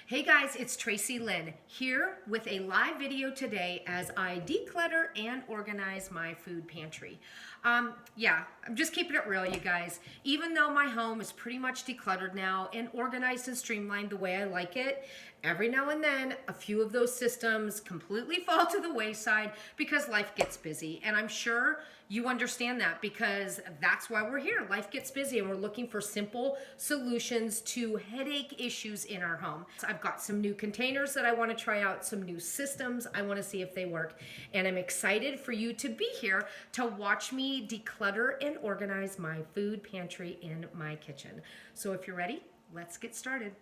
Hey guys, it's Tracy Lynn here with a live video today as I declutter and organize my food pantry. I'm just keeping it real, you guys. Even though my home is pretty much decluttered now and organized and streamlined the way I like it, every now and then a few of those systems completely fall to the wayside because life gets busy. And I'm sure you understand that because that's why we're here. Life gets busy and we're looking for simple solutions to headache issues in our home. So I've got some new containers that I want to try out, some new systems. I want to see if they work. And I'm excited for you to be here to watch me declutter and organize my food pantry in my kitchen. So if you're ready, let's get started.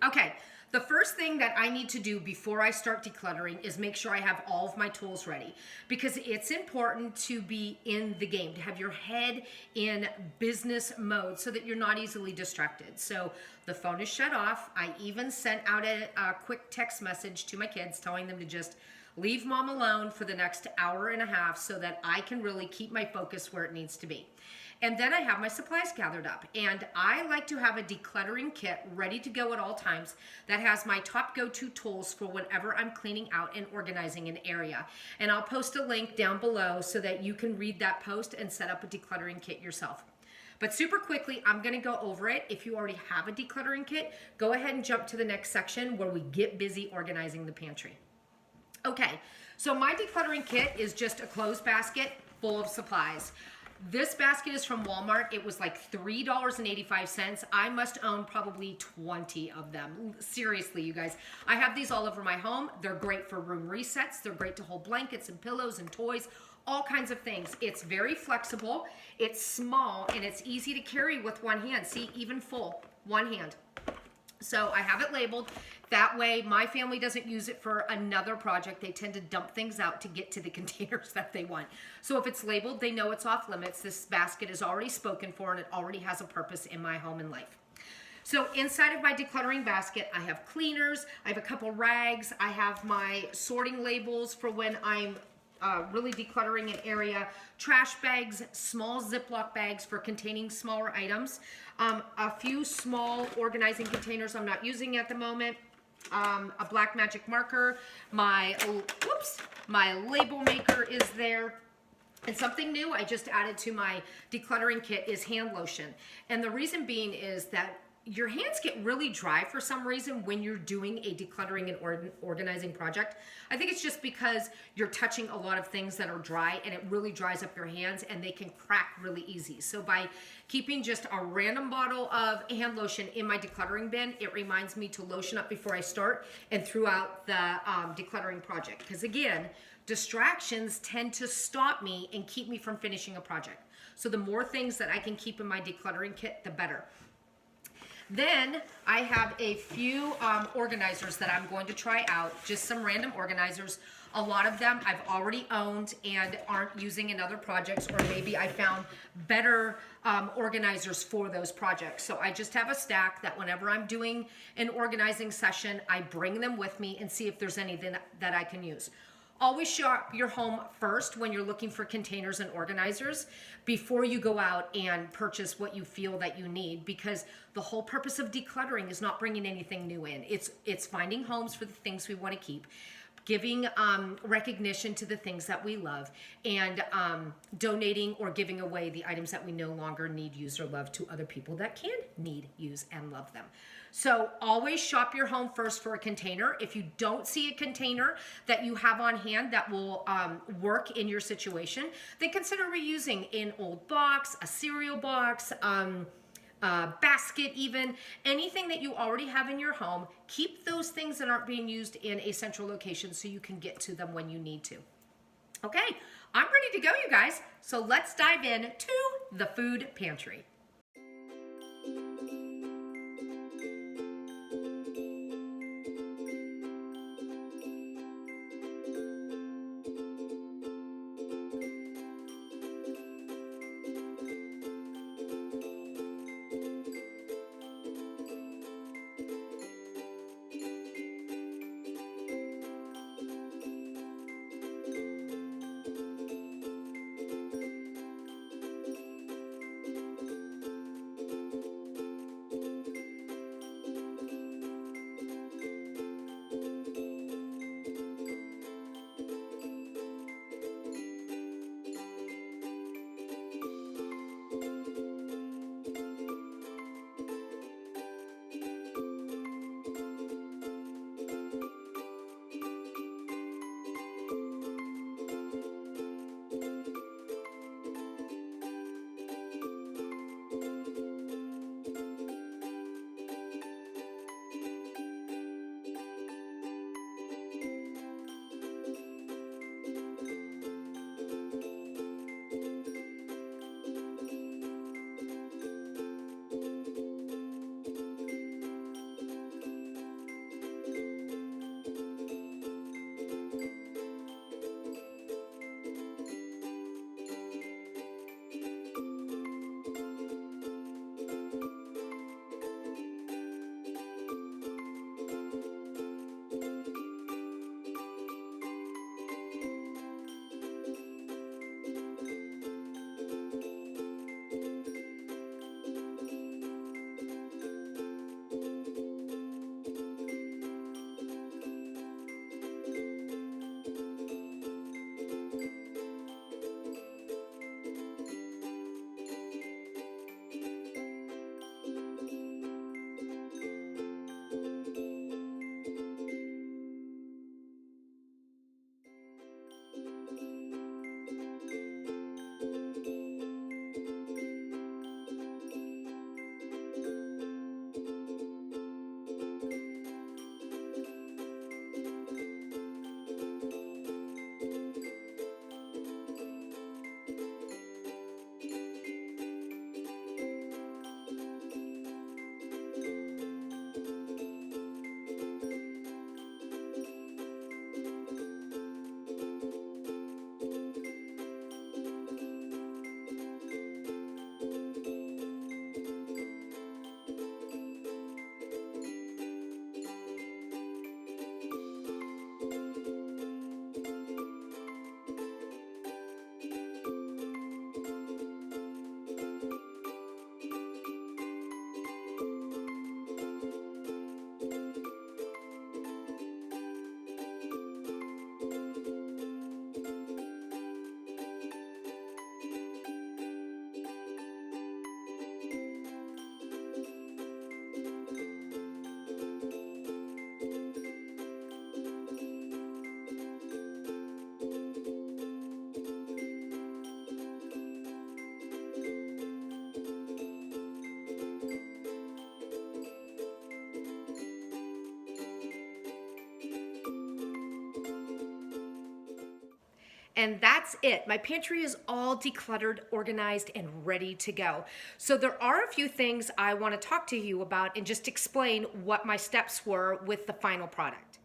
Okay, the first thing that I need to do before I start decluttering is make sure I have all of my tools ready, because it's important to be in the game, to have your head in business mode so that you're not easily distracted. So the phone is shut off. I even sent out a quick text message to my kids telling them to just leave mom alone for the next hour and a half so that I can really keep my focus where it needs to be. And then I have my supplies gathered up, and I like to have a decluttering kit ready to go at all times that has my top go-to tools for whenever I'm cleaning out and organizing an area. And I'll post a link down below so that you can read that post and set up a decluttering kit yourself. But super quickly, I'm gonna go over it. If you already have a decluttering kit, go ahead and jump to the next section where we get busy organizing the pantry. Okay, so my decluttering kit is just a clothes basket full of supplies. This basket is from Walmart. It was like $3.85. I must own probably 20 of them. Seriously, you guys. I have these all over my home. They're great for room resets. They're great to hold blankets and pillows and toys, all kinds of things. It's very flexible. It's small and it's easy to carry with one hand. See, even full, one hand. So I have it labeled. That way my family doesn't use it for another project. They tend to dump things out to get to the containers that they want. So if it's labeled, they know it's off limits. This basket is already spoken for and it already has a purpose in my home and life. So inside of my decluttering basket, I have cleaners, I have a couple rags, I have my sorting labels for when I'm really decluttering an area, trash bags, small Ziploc bags for containing smaller items, a few small organizing containers I'm not using at the moment, a black magic marker, my label maker is there. And something new I just added to my decluttering kit is hand lotion. And the reason being is that your hands get really dry for some reason when you're doing a decluttering and organizing project. I think it's just because you're touching a lot of things that are dry and it really dries up your hands and they can crack really easy. So by keeping just a random bottle of hand lotion in my decluttering bin, it reminds me to lotion up before I start and throughout the decluttering project. Because again, distractions tend to stop me and keep me from finishing a project. So the more things that I can keep in my decluttering kit, the better. Then I have a few organizers that I'm going to try out, just some random organizers. A lot of them I've already owned and aren't using in other projects, or maybe I found better organizers for those projects. So I just have a stack that whenever I'm doing an organizing session, I bring them with me and see if there's anything that I can use. Always shop your home first when you're looking for containers and organizers before you go out and purchase what you feel that you need, because the whole purpose of decluttering is not bringing anything new in. It's finding homes for the things we want to keep, giving recognition to the things that we love, and donating or giving away the items that we no longer need, use, or love to other people that can need, use, and love them. So always shop your home first for a container. If you don't see a container that you have on hand that will work in your situation, then consider reusing an old box, a cereal box, basket even, anything that you already have in your home. Keep those things that aren't being used in a central location so you can get to them when you need to. Okay, I'm ready to go, you guys. So let's dive in to the food pantry. and that's it. My pantry is all decluttered, organized, and ready to go. So there are a few things I want to talk to you about and just explain what my steps were with the final product.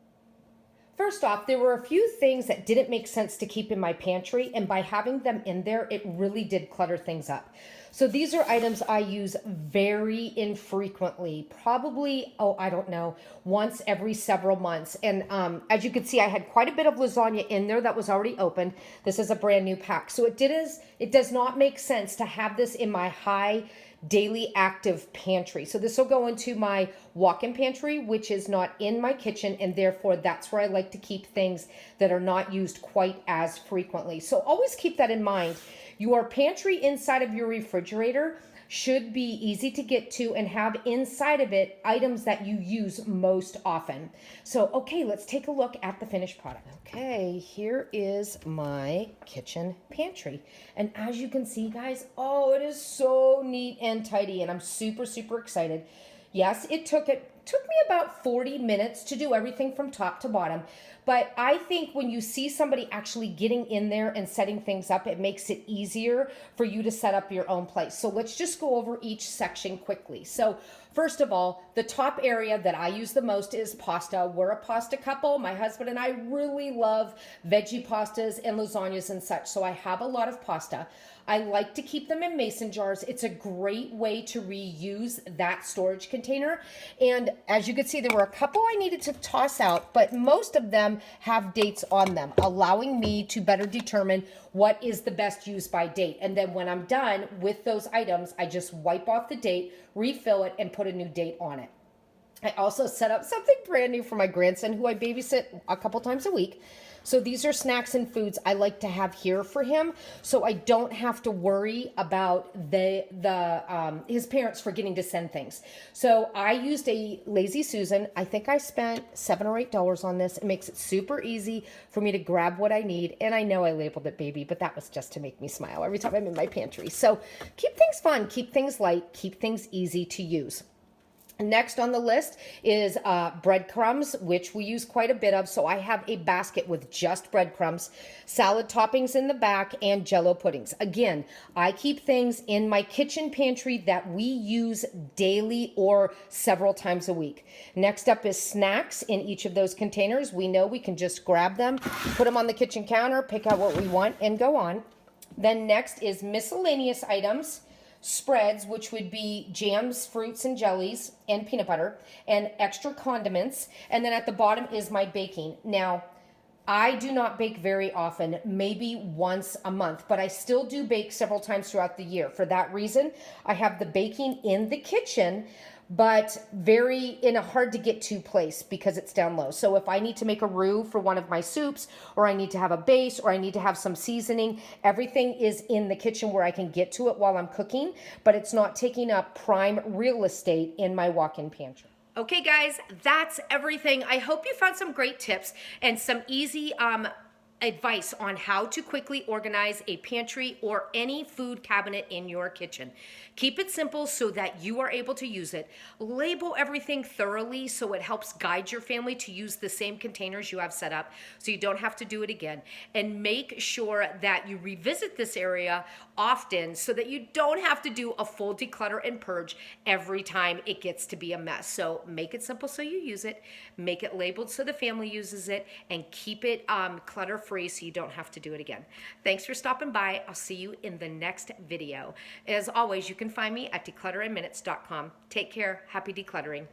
First off, there were a few things that didn't make sense to keep in my pantry, and by having them in there, it really did clutter things up. So these are items I use very infrequently, probably, I don't know, once every several months. And as you can see, I had quite a bit of lasagna in there that was already opened. This is a brand new pack. So it does not make sense to have this in my high daily active pantry. So this will go into my walk-in pantry, which is not in my kitchen, and therefore that's where I like to keep things that are not used quite as frequently. So always keep that in mind. Your pantry inside of your refrigerator should be easy to get to and have inside of it items that you use most often. So, okay, let's take a look at the finished product. Okay, here is my kitchen pantry. And as you can see, guys, oh, it is so neat and tidy, and I'm super, super excited. Yes, it took me about 40 minutes to do everything from top to bottom. But I think when you see somebody actually getting in there and setting things up, it makes it easier for you to set up your own place. So let's just go over each section quickly. So first of all, the top area that I use the most is pasta. We're a pasta couple. My husband and I really love veggie pastas and lasagnas and such. So I have a lot of pasta. I like to keep them in mason jars. It's a great way to reuse that storage container. And as you can see, there were a couple I needed to toss out, but most of them have dates on them, allowing me to better determine what is the best use by date. And then when I'm done with those items, I just wipe off the date, refill it, and put a new date on it. I also set up something brand new for my grandson, who I babysit a couple times a week. So these are snacks and foods I like to have here for him, so I don't have to worry about his parents forgetting to send things. So I used a Lazy Susan. I think I spent $7 or $8 on this. It makes it super easy for me to grab what I need. And I know I labeled it baby, but that was just to make me smile every time I'm in my pantry. So keep things fun, keep things light, keep things easy to use. Next on the list is breadcrumbs, which we use quite a bit of. So I have a basket with just breadcrumbs, salad toppings in the back, and Jell-O puddings. Again, I keep things in my kitchen pantry that we use daily or several times a week. Next up is snacks in each of those containers. We know we can just grab them, put them on the kitchen counter, pick out what we want, and go on. Then next is miscellaneous items. Spreads, which would be jams, fruits, and jellies, and peanut butter, and extra condiments. And then at the bottom is my baking. Now, I do not bake very often, maybe once a month, but I still do bake several times throughout the year. For that reason, I have the baking in the kitchen, but in a hard to get to place because it's down low. So if I need to make a roux for one of my soups, or I need to have a base, or I need to have some seasoning, everything is in the kitchen where I can get to it while I'm cooking, but it's not taking up prime real estate in my walk-in pantry. Okay, guys, that's everything. I hope you found some great tips and some easy advice on how to quickly organize a pantry or any food cabinet in your kitchen. Keep it simple so that you are able to use it. Label everything thoroughly so it helps guide your family to use the same containers you have set up so you don't have to do it again. And make sure that you revisit this area often so that you don't have to do a full declutter and purge every time it gets to be a mess. So make it simple so you use it, make it labeled so the family uses it, and keep it clutter-free so you don't have to do it again. Thanks for stopping by. I'll see you in the next video. As always, you can find me at declutterinminutes.com. Take care. Happy decluttering.